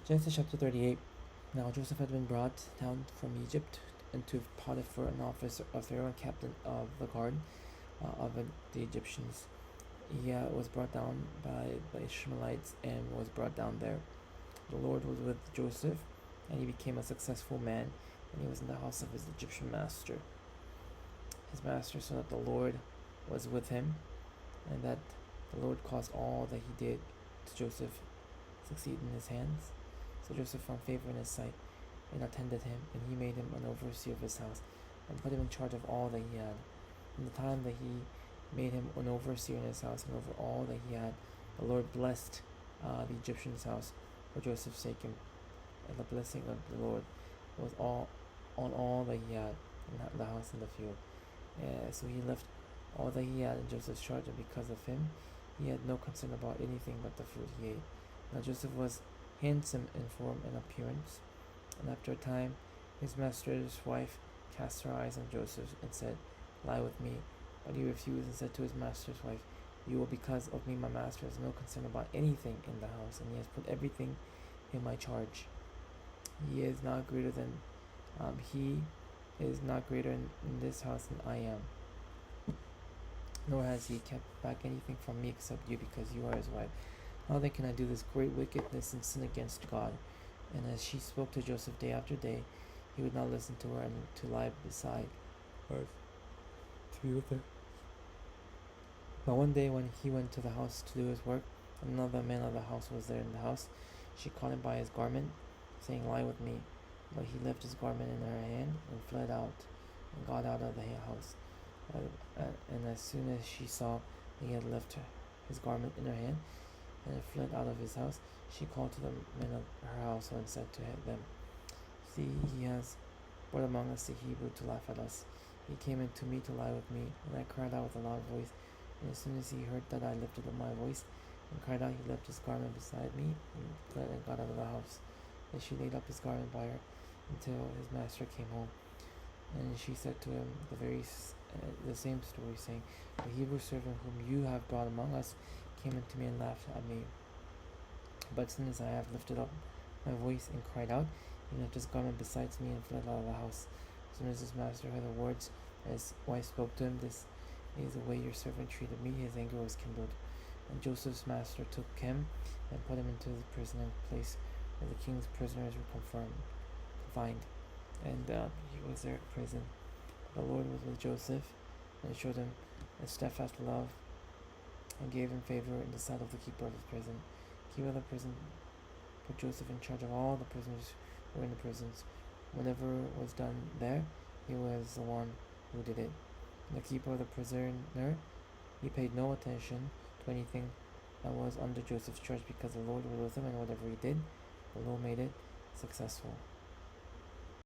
Genesis chapter 38. Now Joseph had been brought down from Egypt into Potiphar, an officer of Pharaoh and captain of the guard of the Egyptians. He was brought down by the Ishmaelites and was brought down there. The Lord was with Joseph, and he became a successful man, and he was in the house of his Egyptian master. His master saw that the Lord was with him, and that the Lord caused all that he did to Joseph succeed in his hands. So Joseph found favor in his sight and attended him, and he made him an overseer of his house, and put him in charge of all that he had. From the time that he made him an overseer in his house and over all that he had, the Lord blessed the Egyptian's house for Joseph's sake, and the blessing of the Lord was all on all that he had in the house and the field. So he left all that he had in Joseph's charge, and because of him, he had no concern about anything but the food he ate. Now Joseph was handsome in form and appearance, and after a time, his master's wife cast her eyes on Joseph and said, "Lie with me." But he refused and said to his master's wife, "You will, because of me, my master has no concern about anything in the house, and he has put everything in my charge. He is not greater in this house than I am, nor has he kept back anything from me except you, because you are his wife. How then can I do this great wickedness and sin against God?" And as she spoke to Joseph day after day, he would not listen to her, and to lie beside her to be with her. But one day when he went to the house to do his work, and another man of the house was there in the house, she caught him by his garment, saying, "Lie with me." But he left his garment in her hand and fled out and got out of the house. And as soon as she saw that he had left his garment in her hand and had fled out of his house, she called to the men of her household and said to them, "See, he has brought among us a Hebrew to laugh at us. He came in to me to lie with me, and I cried out with a loud voice. And as soon as he heard that I lifted up my voice and cried out, he left his garment beside me and fled and got out of the house. And she laid up his garment by her until his master came home. And she said to him the same story, saying, "The Hebrew servant whom you have brought among us came in to me and laughed at me. But as soon as I have lifted up my voice and cried out, he left his garment beside me and fled out of the house." As soon as his master heard the words his wife spoke to him, "This is the way your servant treated me," his anger was kindled. And Joseph's master took him and put him into the prison and place where the king's prisoners were confined. And he was there at prison. The Lord was with Joseph and showed him a steadfast love and gave him favor in the sight of the keeper of the prison. The keeper of the prison put Joseph in charge of all the prisoners who were in the prisons. Whatever was done there, he was the one who did it. The keeper of the prisoner, he paid no attention to anything that was under Joseph's charge, because the Lord was with him, and whatever he did, the Lord made it successful.